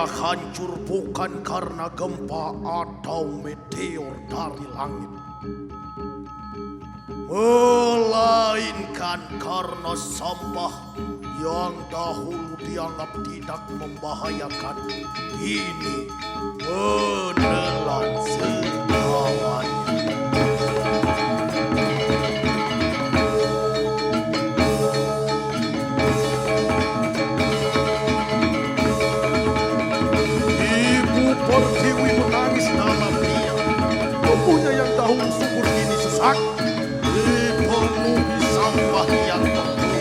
Ia hancur bukan karena gempa atau meteor dari langit, melainkan karena sampah yang dahulu dianggap tidak membahayakan ini menelan segalanya. Pertiwi menangis dalam diam. Tubuhnya yang dahulu subur kini sesak, dipenuhi sampah yang tertumpuk.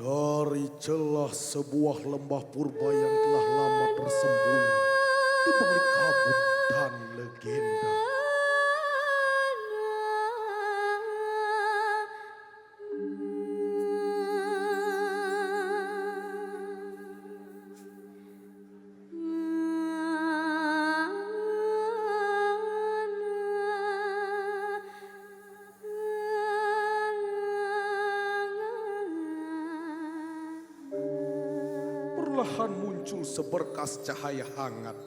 Dari celah sebuah lembah purba yang telah lama tersembunyi di balik kabut dan legenda, perlahan muncul seberkas cahaya hangat.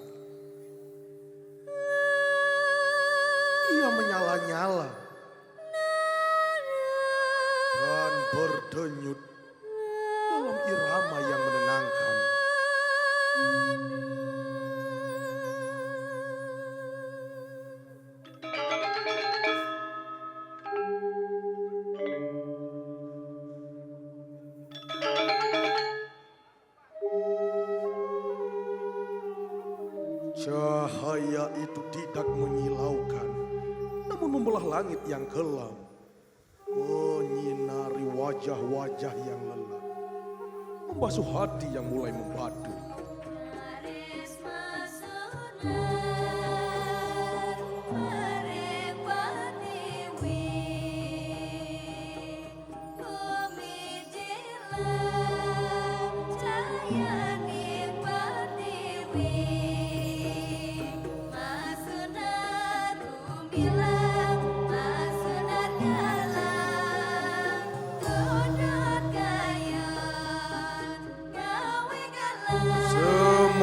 Ia menyala-nyala dan berdenyut dalam irama yang menenangkan. Cahaya itu tidak menyilaukan, namun membelah langit yang kelam, menyinari wajah-wajah yang lelah, membasuh hati yang mulai membatu.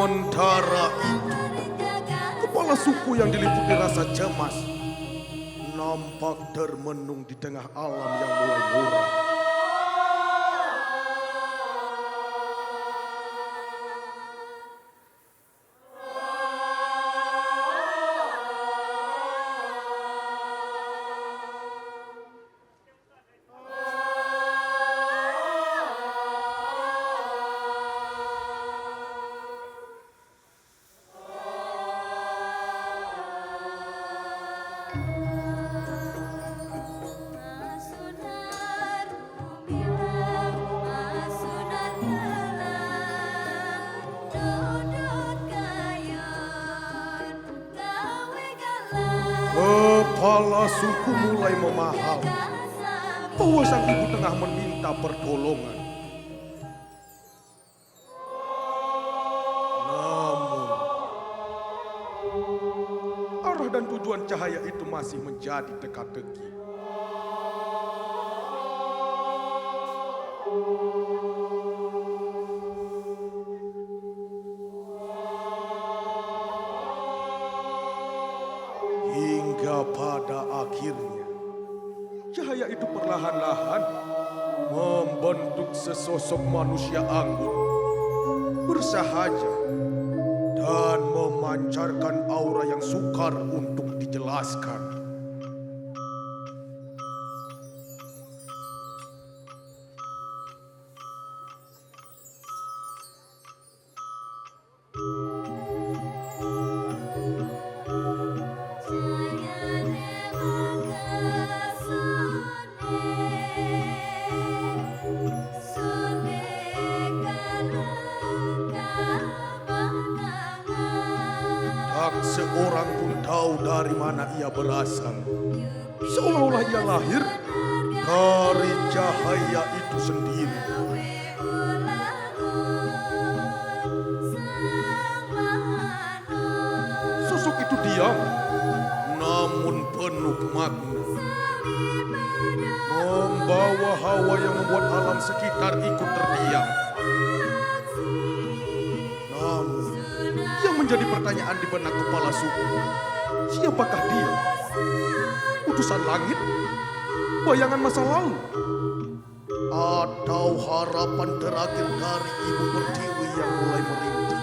Sementara itu, kepala suku yang diliputi rasa cemas nampak termenung di tengah alam yang mulai muram. Kepala suku mulai memahami bahwa sang ibu tengah meminta pertolongan. Namun, arah dan tujuan cahaya itu masih menjadi teka-teki. Hingga pada akhirnya, cahaya itu perlahan-lahan membentuk sesosok manusia anggun, bersahaja, dan memancarkan aura yang sukar untuk dijelaskan. tahu dari mana ia berasal. Seolah-olah ia lahir dari cahaya itu sendiri. Sosok itu diam, namun penuh makna. Membawa hawa yang membuat alam sekitar ikut terdiam. Namun, yang menjadi pertanyaan di benak kepala suku, siapakah dia? Utusan langit? Bayangan masa lalu? Atau harapan terakhir dari ibu pertiwi yang mulai merintih?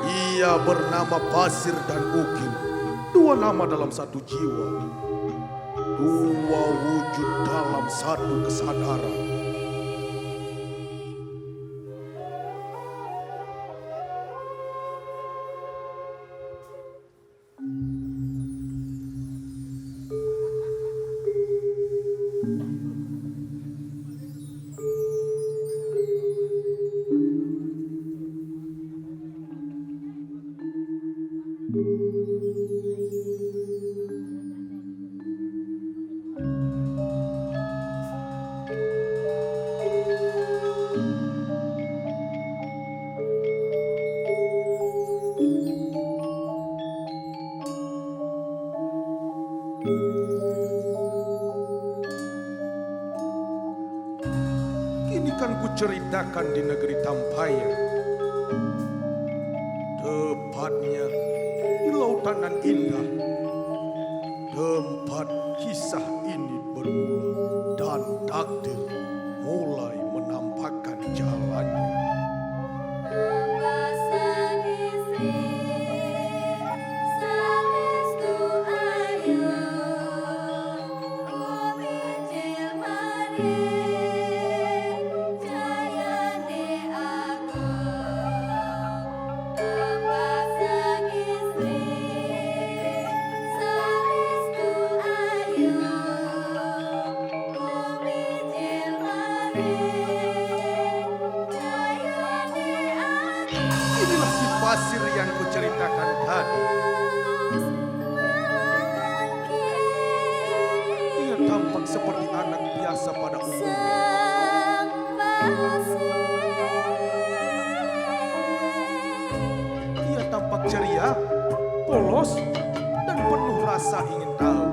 Ia bernama Pasir dan Ukil. Dua nama dalam satu jiwa. Dua wujud dalam satu kesadaran. Kini kan ku ceritakan di negeri Tampaya, tepatnya di lautan nan indah, tempat kisah ini bermula dan takdir mulai menampakkan jalannya. Inilah si Pasir yang kuceritakan tadi. Ia tampak seperti anak biasa pada umumnya. Ia tampak ceria, polos, dan penuh rasa ingin tahu.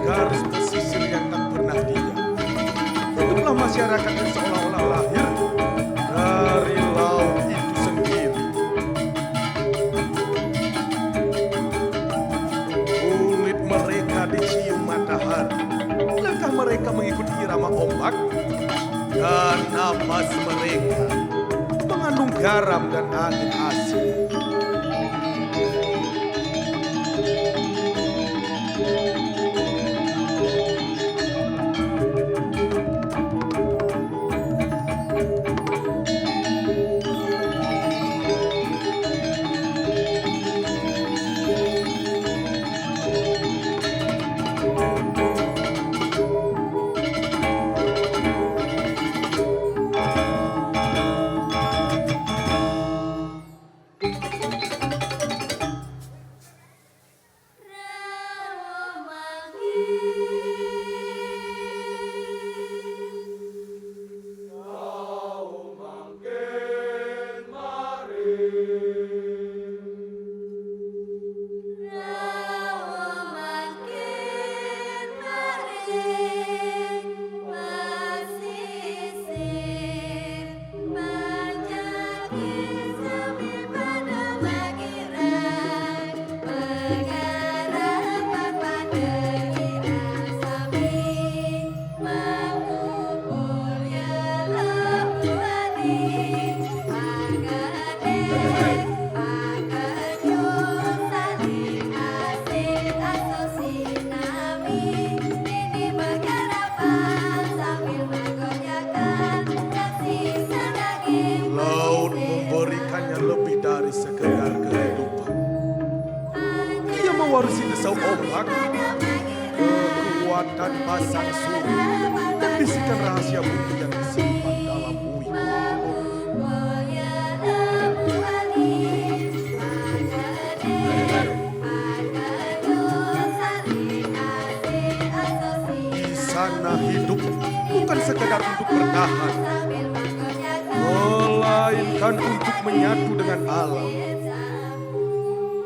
Garis pesisir yang tak pernah diam. Itulah masyarakat yang seolah-olah lahir dari laut itu sendiri. Kulit mereka dicium matahari, langkah mereka mengikuti irama ombak, dan napas mereka mengandung garam dan angin asin. pasang surut dan bisikan rahasia bumi yang disimpan dalam buih. Di sana hidup bukan sekadar untuk bertahan, melainkan untuk menyatu dengan alam.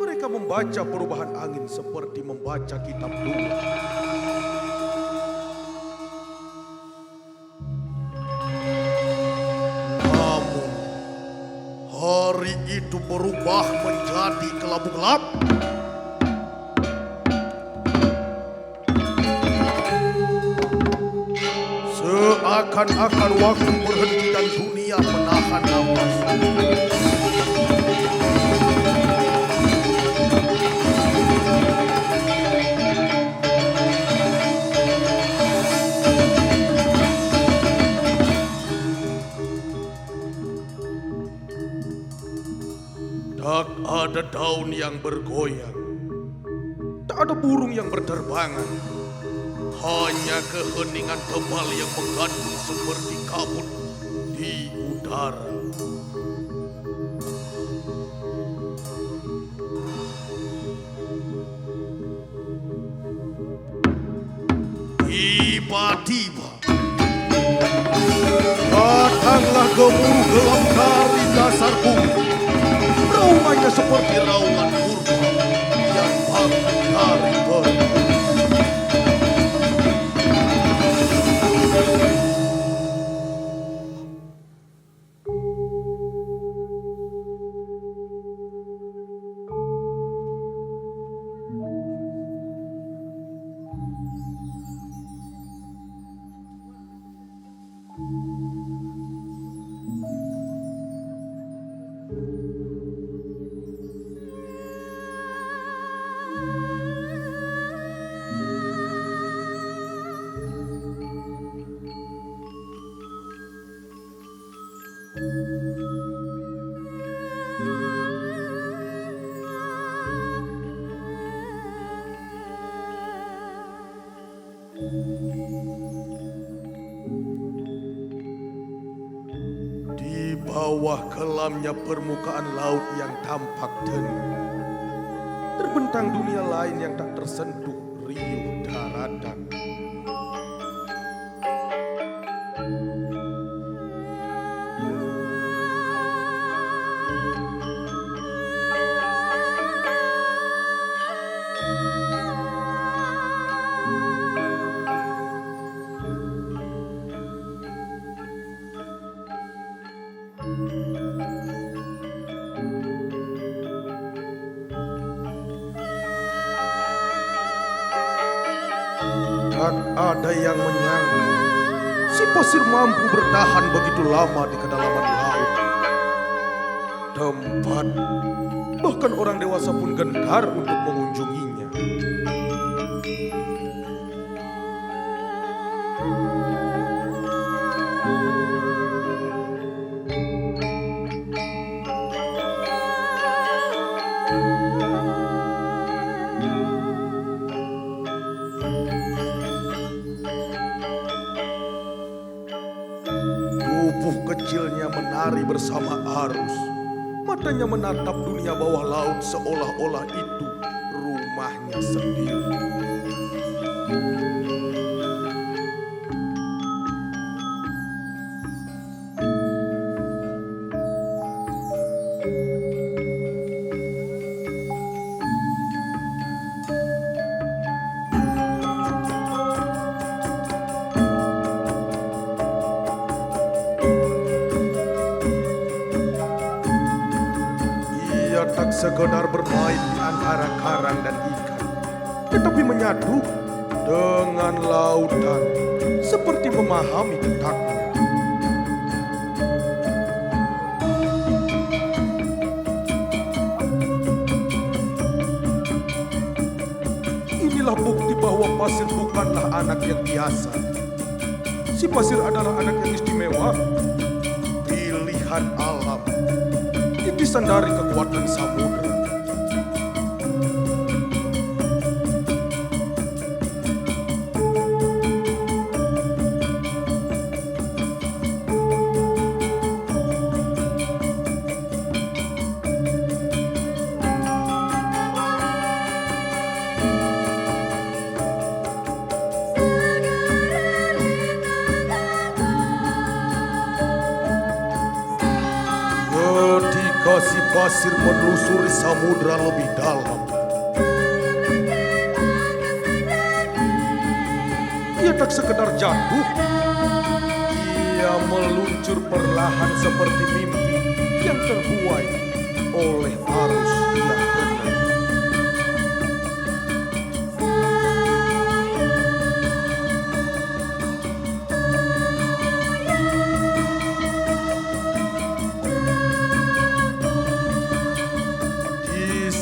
Mereka membaca perubahan angin seperti membaca kitab dua. Namun, hari itu berubah menjadi kelabu gelap. Seakan-akan waktu berhenti dan dunia menahan nafas. Tak ada daun yang bergoyang, tak ada burung yang berterbangan. Hanya keheningan tebal yang menggantung seperti kabut di udara. Tiba-tiba datanglah gemuruh gelap dari dasar bumi. Raungannya seperti raungan purba yang bangun dari bawah. Di bawah kelamnya permukaan laut yang tampak tenang, terbentang dunia lain yang tak tersentuh riuh daratan. Tak ada yang menyangka si pasir mampu bertahan begitu lama di kedalaman laut. Tempat bahkan orang dewasa pun gentar untuk mengunjunginya. Tubuh kecilnya menari bersama arus. Matanya menatap dunia bawah laut seolah-olah itu rumahnya sendiri. Ia tak sekedar bermain di antara karang dan ikan, tetapi menyatu dengan lautan seperti memahami detaknya. Inilah bukti bahwa pasir bukanlah anak yang biasa. Si pasir adalah anak yang istimewa, pilihan alam. Disandari kekuatan samudera. Ketika si pasir menelusuri samudra lebih dalam, ia tak sekedar jatuh, ia meluncur perlahan seperti mimpi yang terbuai oleh arus yang tenang.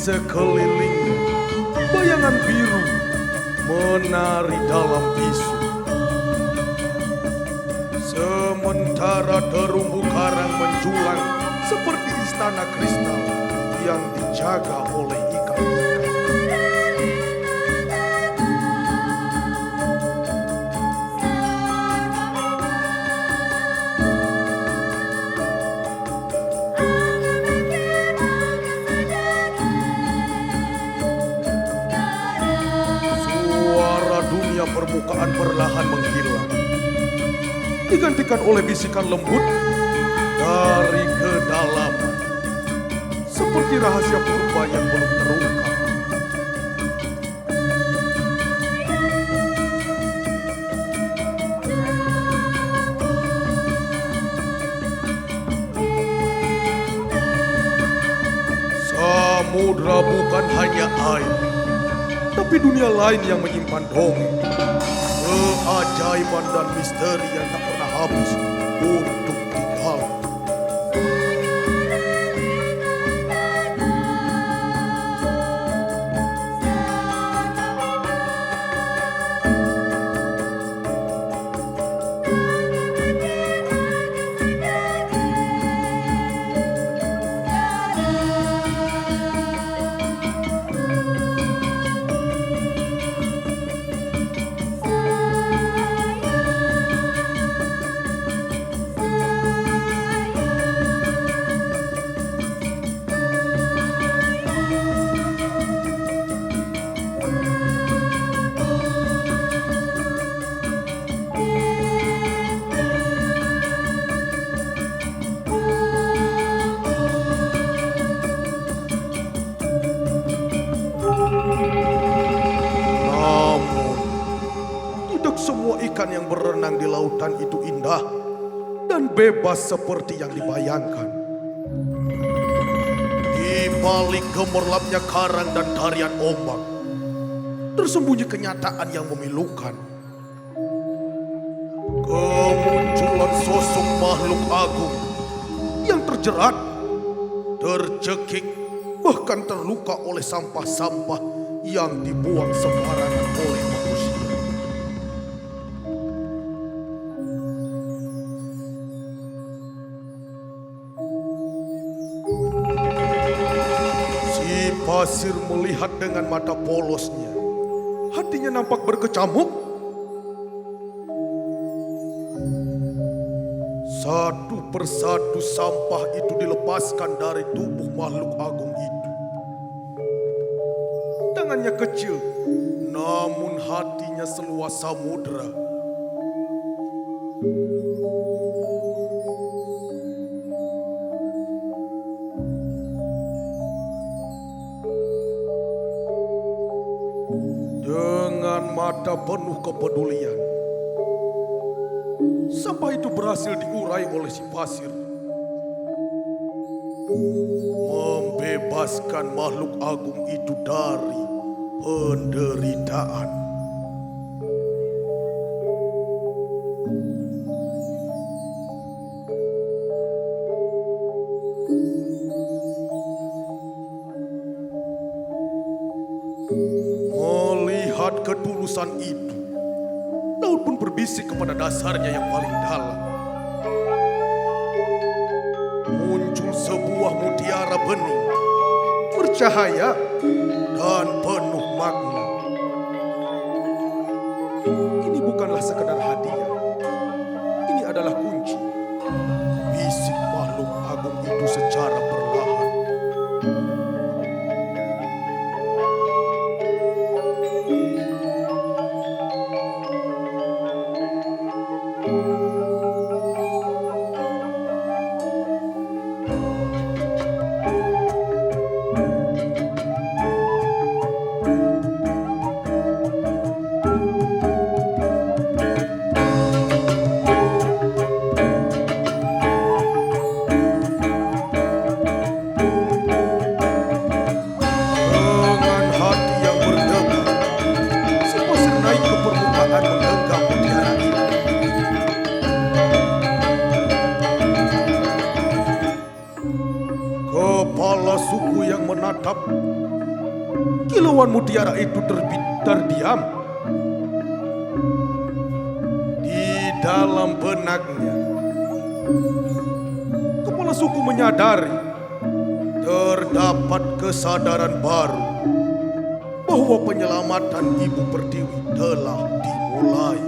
Sekelilingnya, bayangan biru menari dalam bisu. Sementara terumbu karang menjulang seperti istana kristal yang dijaga oleh ikan-ikan. Permukaan perlahan menghilang, digantikan oleh bisikan lembut dari kedalaman, seperti rahasia purba yang belum terungkap. Samudra bukan hanya air, tapi dunia lain yang menyimpan dongeng, keajaiban dan misteri yang tak pernah habis untuk digali. Semua ikan yang berenang di lautan itu indah dan bebas seperti yang dibayangkan. Di balik gemerlapnya karang dan tarian ombak, tersembunyi kenyataan yang memilukan. Kemunculan sosok makhluk agung yang terjerat, tercekik, bahkan terluka oleh sampah-sampah yang dibuang sembarangan oleh manusia. Pasir melihat dengan mata polosnya. Hatinya nampak berkecamuk. Satu persatu sampah itu dilepaskan dari tubuh makhluk agung itu. Tangannya kecil, namun hatinya seluas samudra. Dengan mata penuh kepedulian, sampah itu berhasil diurai oleh si pasir, membebaskan makhluk agung itu dari penderitaan. Melihat ketulusan itu, laut pun berbisik kepada dasarnya yang paling dalam. Muncul sebuah mutiara bening, bercahaya dan penuh makna. Ini bukanlah sekadar hadiah, ini adalah kunci. Bisik makhluk agung itu secara perlahan. menatap. Kilauan mutiara itu terdiam. Di dalam benaknya, kepala suku menyadari terdapat kesadaran baru bahwa penyelamatan Ibu Pertiwi telah dimulai.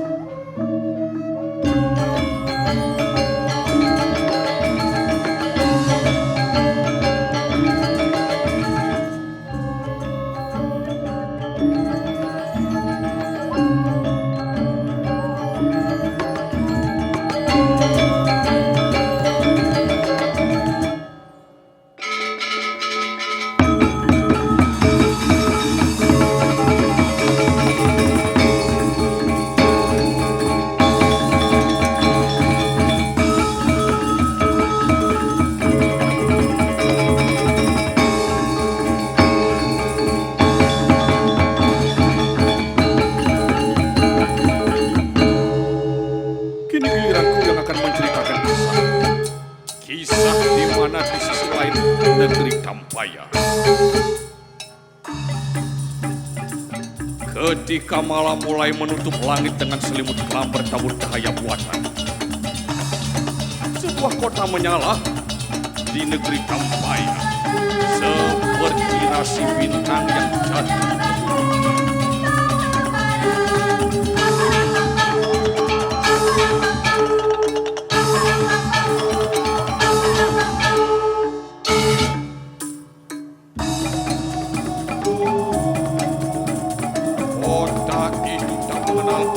Kisah di mana di sisi lain negeri Tampaya. Ketika malam mulai menutup langit dengan selimut kelam bertabur cahaya buatan, sebuah kota menyala di negeri Tampaya seperti rasi bintang yang jatuh.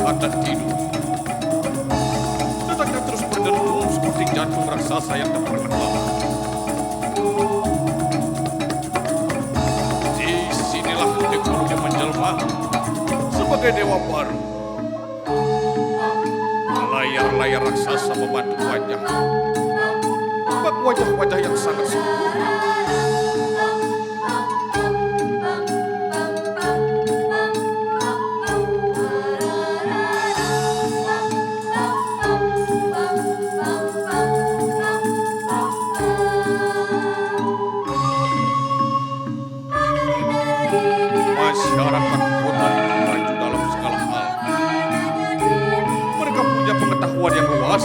Kata tidur, detaknya terus berdentum seperti jantung raksasa yang tak pernah lelah. Disinilah teknologi menjelma sebagai dewa baru. Layar-layar raksasa membantu wajah, bak wajah-wajah yang sangat sempurna. Masyarakat kota maju dalam segala hal. Mereka punya pengetahuan yang luas,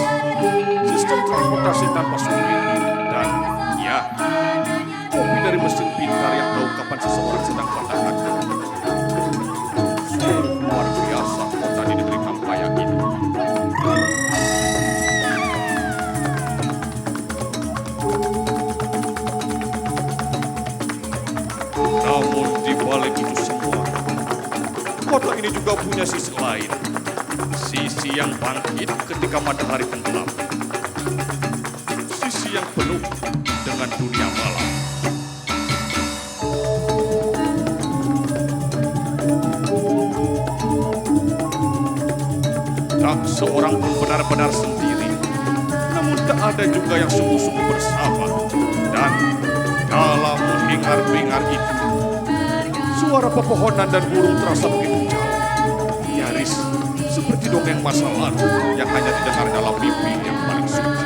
sistem transportasi tanpa supir, dan ya, kopi dari mesin pintar yang tahu kapan seseorang sedang patah hati. Sungguh luar biasa kota di negeri Tampaya ini. Namun di balik itu semua, kota ini juga punya sisi lain. Sisi yang bangkit ketika matahari tenggelam. Sisi yang penuh dengan dunia malam. Tak seorang pun benar-benar sendiri. Namun tak ada juga yang sungguh-sungguh bersama. Dan dalam menghingar-bingar itu, suara pepohonan dan burung terasa begitu jauh, nyaris seperti dongeng masa lalu yang hanya didengar dalam mimpi yang paling suci.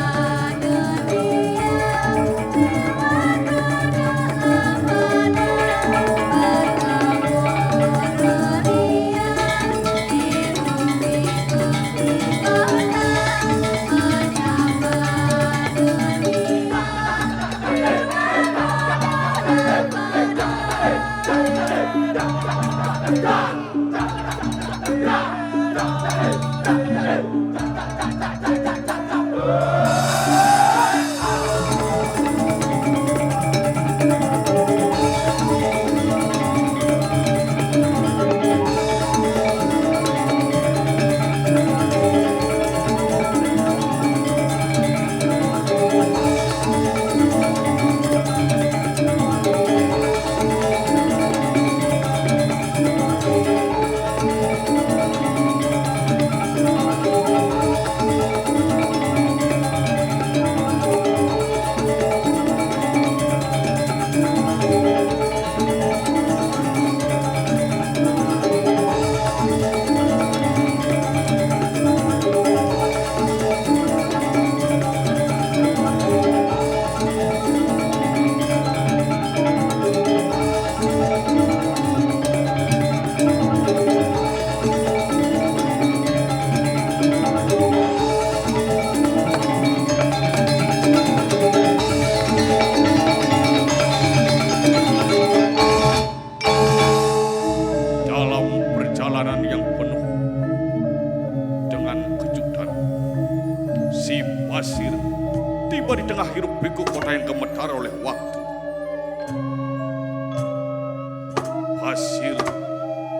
Si pasir tiba di tengah hiruk pikuk kota yang gemetar oleh waktu. Pasir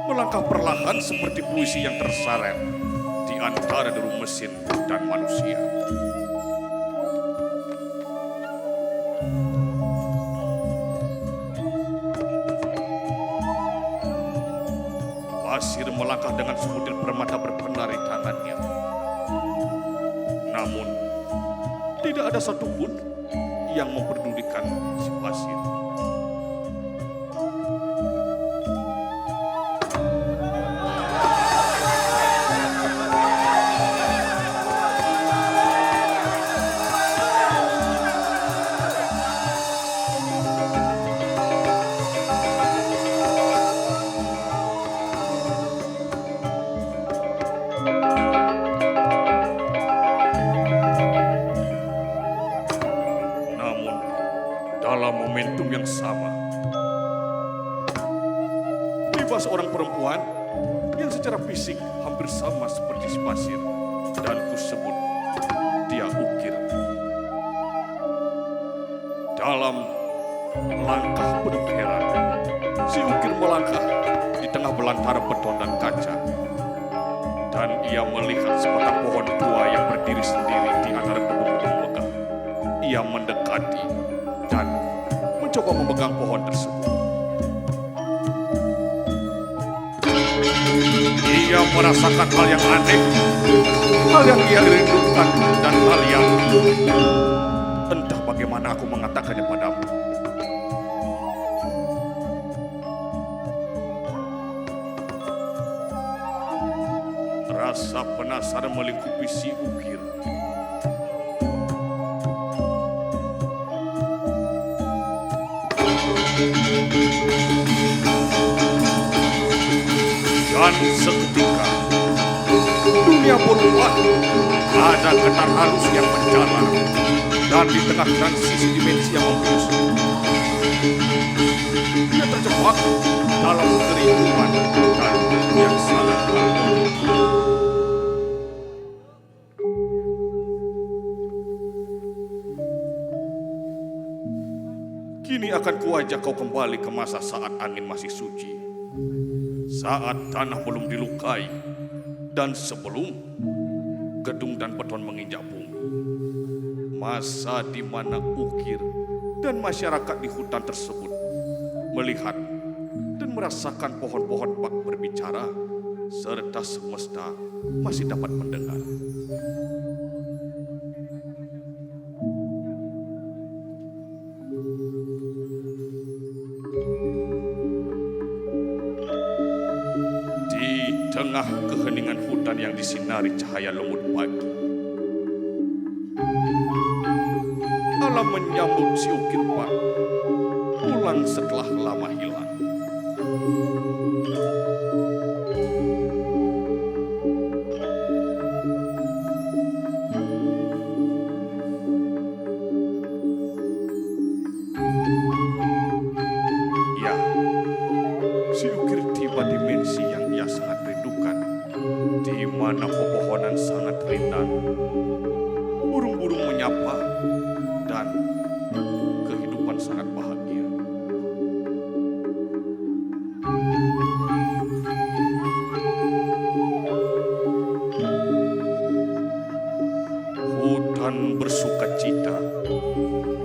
melangkah perlahan seperti puisi yang terseret di antara deru mesin dan manusia. Pasir melangkah dengan sebutir permata berpenar di tangannya. Namun, tidak ada satupun yang memperdulikan si pasir. Dalam momentum yang sama, tiba seorang perempuan yang secara fisik hampir sama seperti si pasir, dan kusebut dia Ukir. Dalam langkah penuh heran, si Ukir melangkah di tengah belantara beton dan kaca, dan ia melihat sebatang pohon tua yang berdiri sendiri di antara gedung-gedung megah. Ia mendekati dan mencoba memegang pohon tersebut. Ia merasakan hal yang aneh, hal yang ia rindukan, dan hal yang entah bagaimana aku mengatakannya padamu. Rasa penasaran melingkupi si Ukir. Dan seketika dunia berubah. Ada getar halus yang menjalar, dan di tengah transisi dimensi yang membius, dia terjebak dalam kerinduan dan yang sangat harmoni. Kini akan kuajak kau kembali ke masa saat angin masih suci, saat tanah belum dilukai, dan sebelum gedung dan beton menginjak bumi. Masa di mana Ukir dan masyarakat di hutan tersebut melihat dan merasakan pohon-pohon bak berbicara, serta semesta masih dapat mendengar. Tengah keheningan hutan yang disinari cahaya lemut pagi, alam menyambut si Ukir Pak pulang setelah lama hilang. Ya, si Ukir tiba di dimensi yang ia sangat rindukan, di mana pepohonan sangat rindang, burung-burung menyapa, dan kehidupan sangat bahagia. Hutan bersuka cita,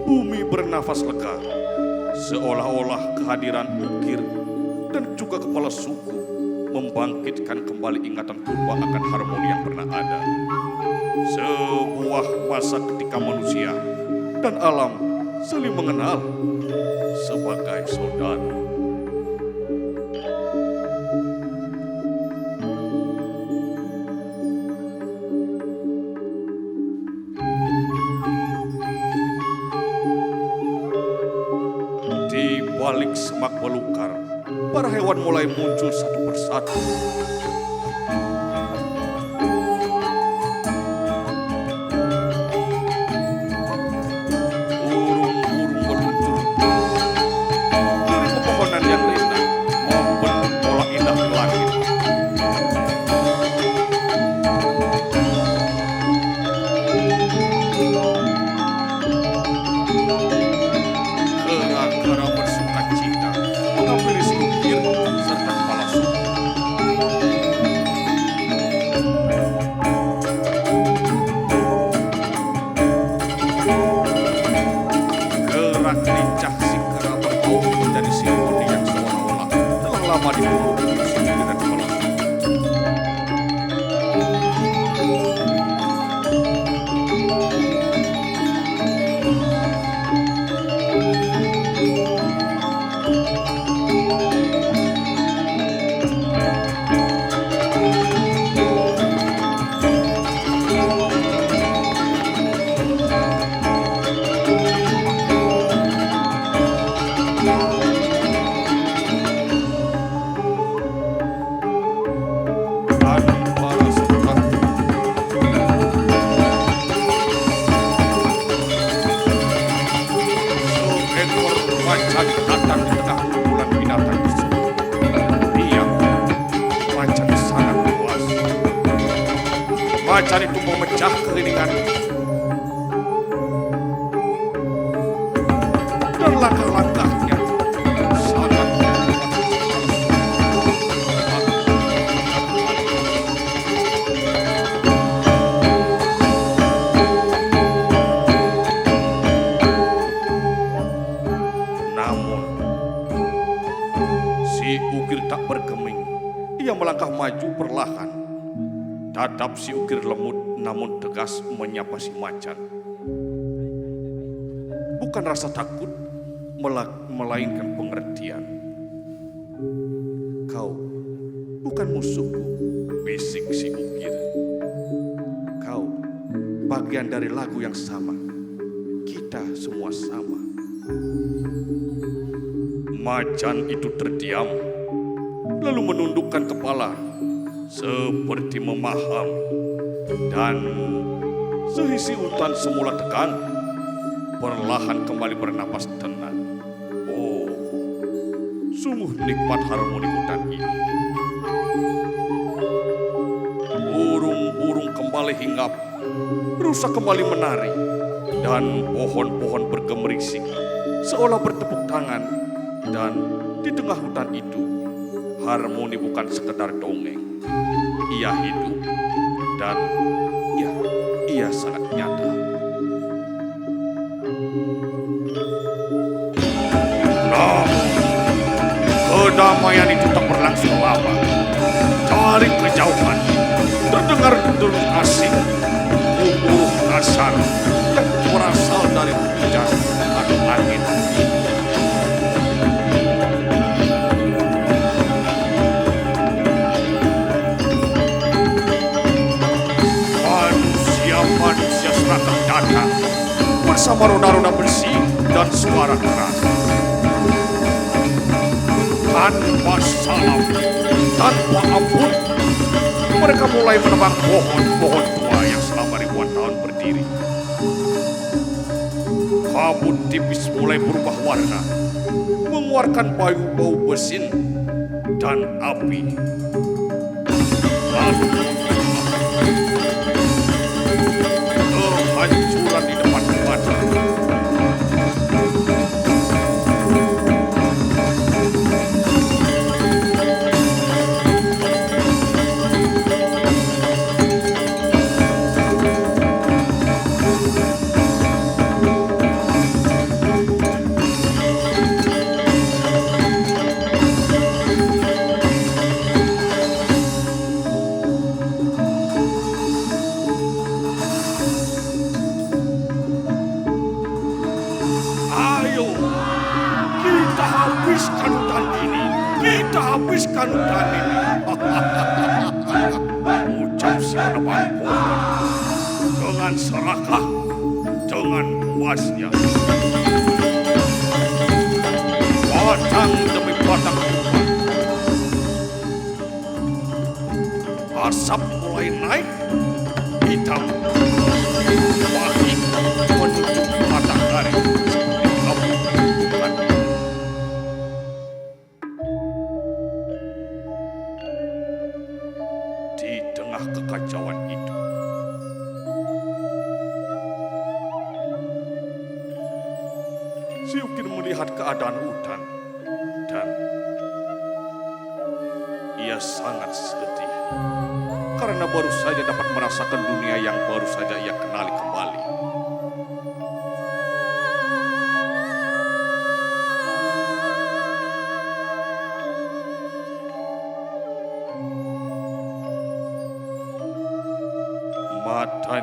bumi bernafas lega, seolah-olah kehadiran Ukir dan juga kepala suku membangkitkan kembali ingatan purba akan harmoni yang pernah ada. Sebuah masa ketika manusia dan alam saling mengenal sebagai saudara. Di balik semak belukar, para hewan mulai muncul satu persatu. Burung-burung meluncur dari pepohonan yang rindang, membentuk pola indah di langit. semakin menurut si Ukir dan kepala suku. Macan datang di tengah kumpulan binatang tersebut. Dia macan sangat puas. Macan itu memecah keheningan dan langkah-langkahnya sangat Ukir tak bergeming. Ia melangkah maju perlahan. Tatap si Ukir lemut namun tegas menyapa si macan. Bukan rasa takut, melainkan pengertian. Kau bukan musuhku, bisik si Ukir. Kau bagian dari lagu yang sama. Kita semua sama. Macan itu terdiam, lalu menundukkan kepala seperti memahami, dan seisi hutan semula tegang perlahan kembali bernapas tenang. Oh, sungguh nikmat harmoni hutan ini. Burung-burung kembali hinggap, rusa kembali menari, dan pohon-pohon bergemerisik seolah bertepuk tangan. Dan di tengah hutan itu, harmoni bukan sekedar dongeng. Ia hidup dan ia sangat nyata. Namun, kedamaian itu tak berlangsung lama. Dari kejauhan, terdengar derung asing, burung kasar yang berasal dari hujan atau angin. Manusia seragam datang bersama roda-roda bersih dan suara keras. Tanpa salam, tanpa ampun, mereka mulai menebang pohon-pohon tua yang selama ribuan tahun berdiri. Kabut tipis mulai berubah warna, mengeluarkan bau besin dan api. Lalu hancuran di depan mata. Kita habiskan hutan ini. Ucap si penebang pohon dengan serakah, dengan puasnya. Batang demi batang rumah. Asap mulai naik, hitam, pahit menuju matahari seperti kabut bukan. Di tengah kekacauan itu, si Ukir melihat keadaan hutan dan ia sangat sedih karena baru saja dapat merasakan dunia yang baru saja ia kenali kembali.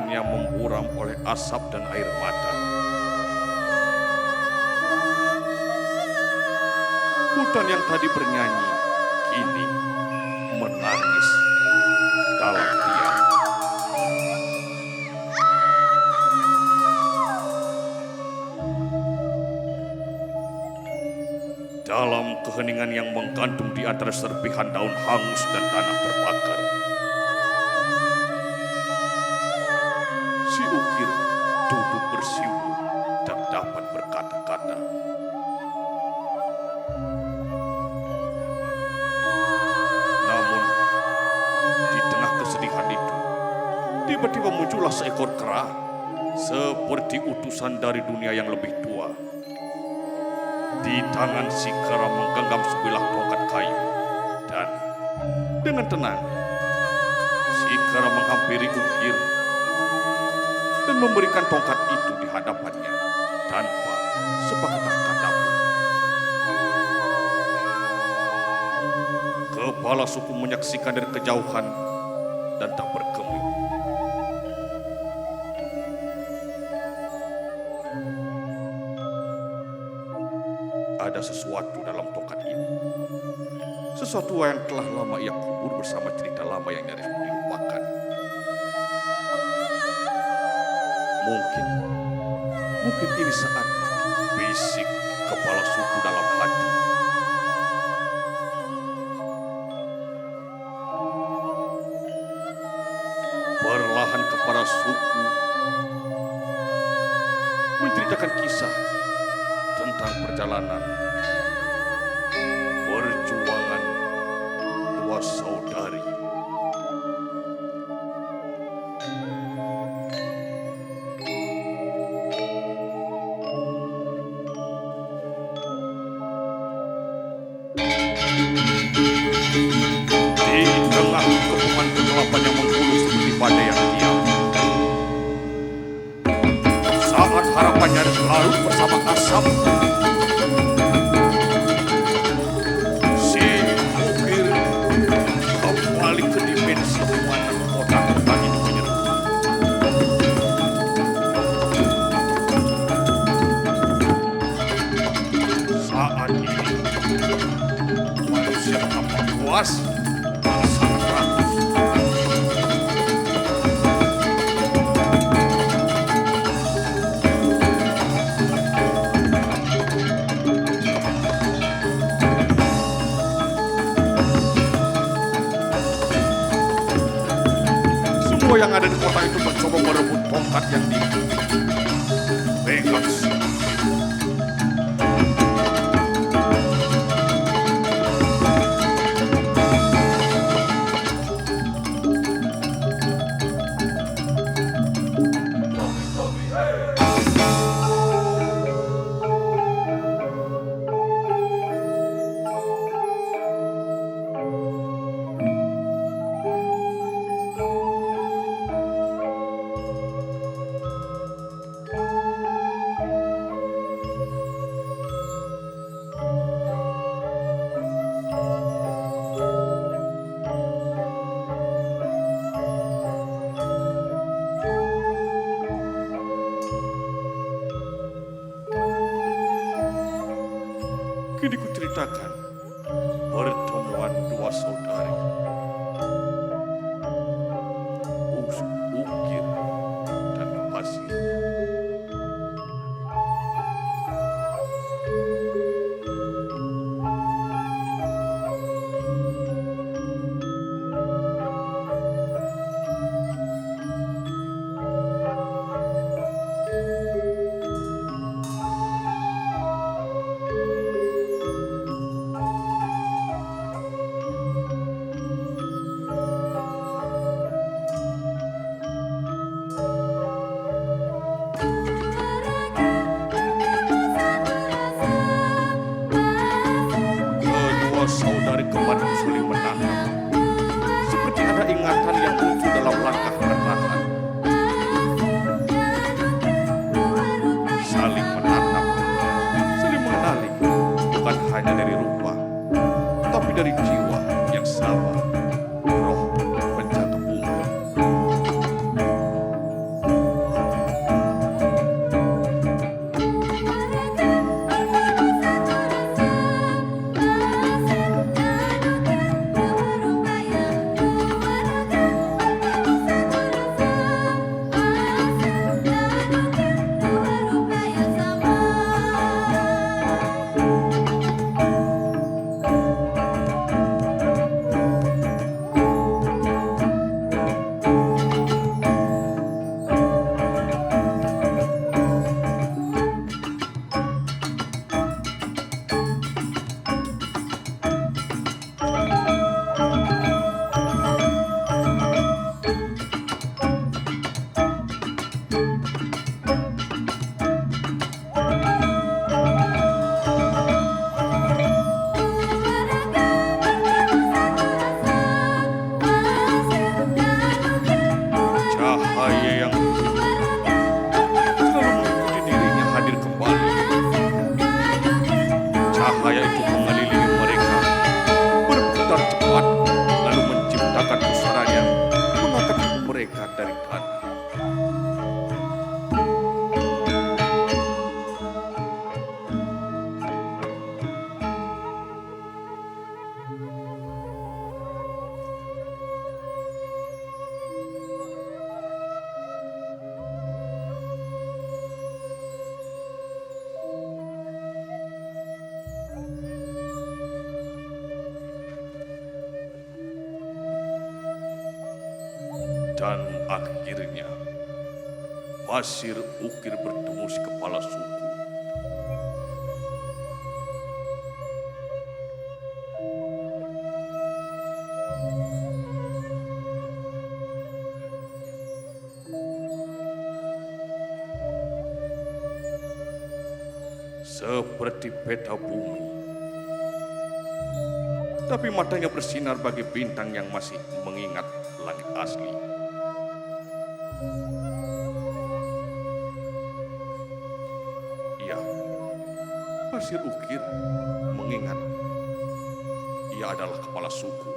badannya memburam oleh asap dan air mata. Hutan yang tadi bernyanyi, kini menangis dalam diam. Dalam keheningan yang menggantung di antara serpihan daun hangus dan tanah terbakar, si ukir duduk bersiul tak dapat berkata-kata. Namun, di tengah kesedihan itu, tiba-tiba muncullah seekor kera, seperti utusan dari dunia yang lebih tua. Di tangan si kera menggenggam sebilah tongkat kayu, dan dengan tenang, si kera menghampiri ukir dan memberikan tongkat itu di hadapannya tanpa sepatah kata pun. Kepala suku menyaksikan dari kejauhan dan tak bergeming. Ada sesuatu dalam tongkat ini. Sesuatu yang telah lama ia kubur bersama cerita lama yang nyaris dilupakan. Mungkin ini saatnya, bisik kepala suku dalam hati. Perlahan kepala suku menceritakan kisah tentang perjalanan perjuangan dua saudari. Di tengah kepungan kegelapan yang menggulung seperti badai yang diam, saat harapan nyaris larut bersama asap, si ukir kembali ke dimensi di mana kota-kota itu menyerbu. Saat ini, manusia tampak puas dan sangat rakus. Semua yang ada di kota itu mencoba merebut tongkat yang dipegang. Kini kuceritakan pertemuan dua saudari, Ukir dan Basir. Dan akhirnya Pasir Ukir bertemu si kepala suku. Seperti peta bumi, tapi matanya bersinar bagi bintang yang masih mengingat langit asli. Iya, Pasir Ukir mengingat ia adalah kepala suku.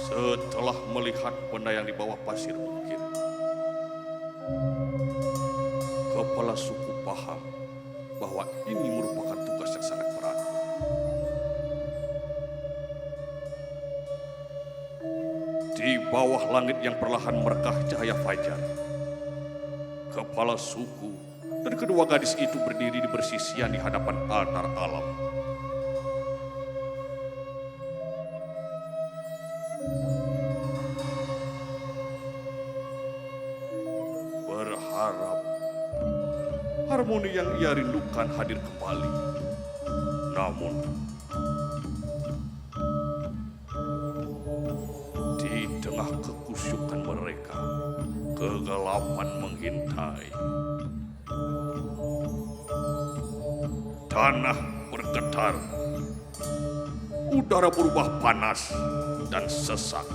Setelah melihat benda yang di bawah Pasir Ukir, kepala suku paham bahwa ini merupakan tugas yang sangat berat. Di bawah langit yang perlahan merekah cahaya fajar, kepala suku dan kedua gadis itu berdiri di bersisian di hadapan altar alam. Berharap harmoni yang ia rindukan hadir kembali. Namun, di tengah kekusyukan mereka, kegelapan mengintai. Tanah bergetar, udara berubah panas dan sesak.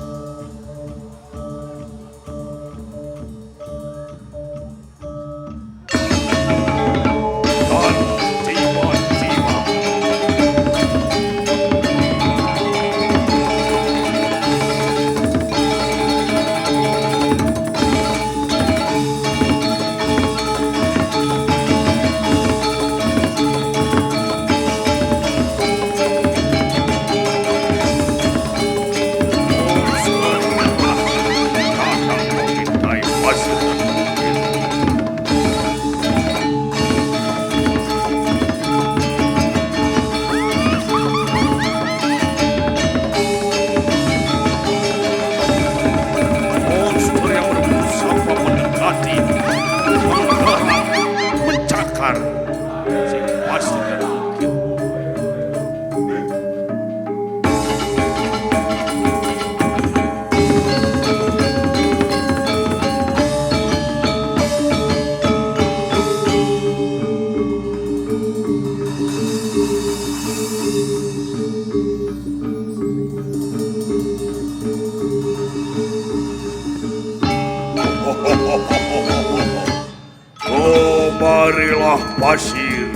Kemarilah Pasir,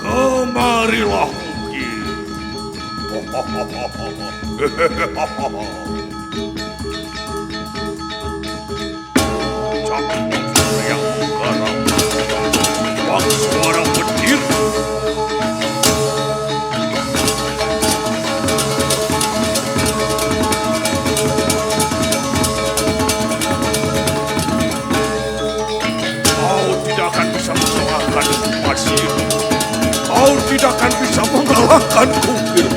kemarilah Ukir. Cakap yang menggarang, bang suara petir. Pasir, kau tidak akan bisa mengalahkan Ukir.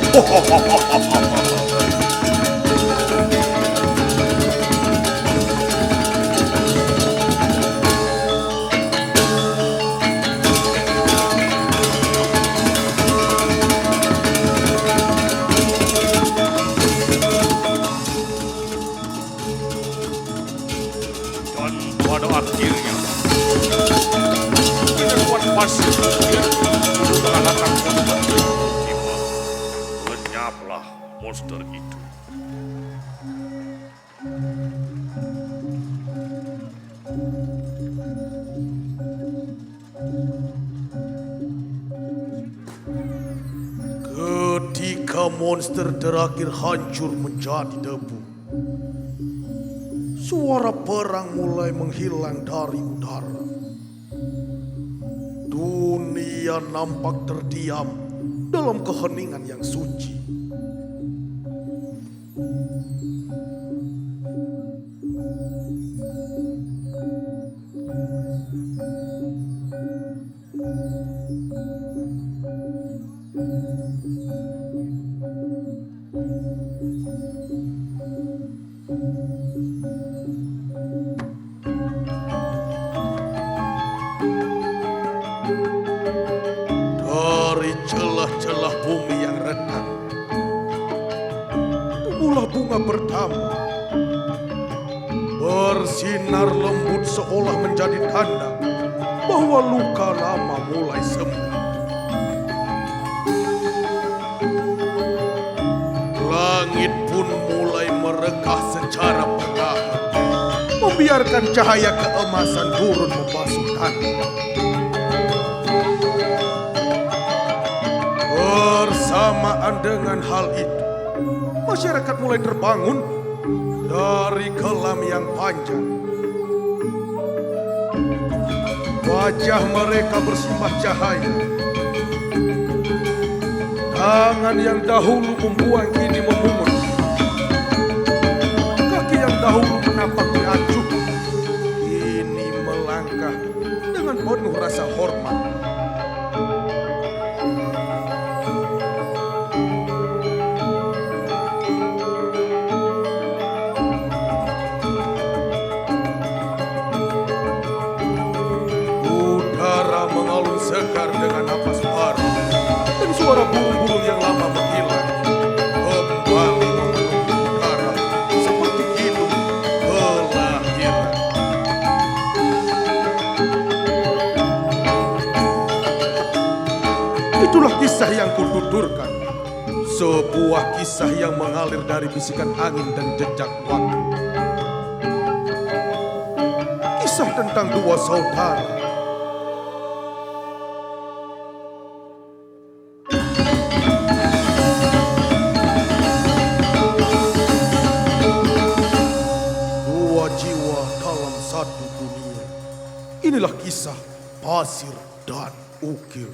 Dan pada akhirnya Pasir Ukir mengalahkan monster jiwa. Lenyaplah monster itu. Ketika monster terakhir hancur menjadi debu, suara perang mulai menghilang dari udara. Dunia nampak terdiam dalam keheningan yang suci. inilah bumi yang retak. Tumbuhlah bunga pertama, bersinar lembut seolah menjadi tanda bahwa luka lama mulai sembuh. Langit pun mulai merekah secara perlahan, membiarkan cahaya keemasan turun membasuh tanah. Bersamaan dengan hal itu, masyarakat mulai terbangun dari kelam yang panjang. Wajah mereka bersimbah cahaya. Tangan yang dahulu membuang kini memungut. Kaki yang dahulu menapak acuh kini melangkah dengan penuh rasa hormat. Udara mengalun segar dengan napas baru, dan suara burung-burung yang lama menghilang kembali memenuhi udara seperti hidung kelahiran. Itulah kisah yang kututurkan, sebuah kisah yang mengalir dari bisikan angin dan jejak waktu. Kisah tentang dua saudara. Jiwa dalam satu dunia. Inilah kisah Pasir dan Ukir.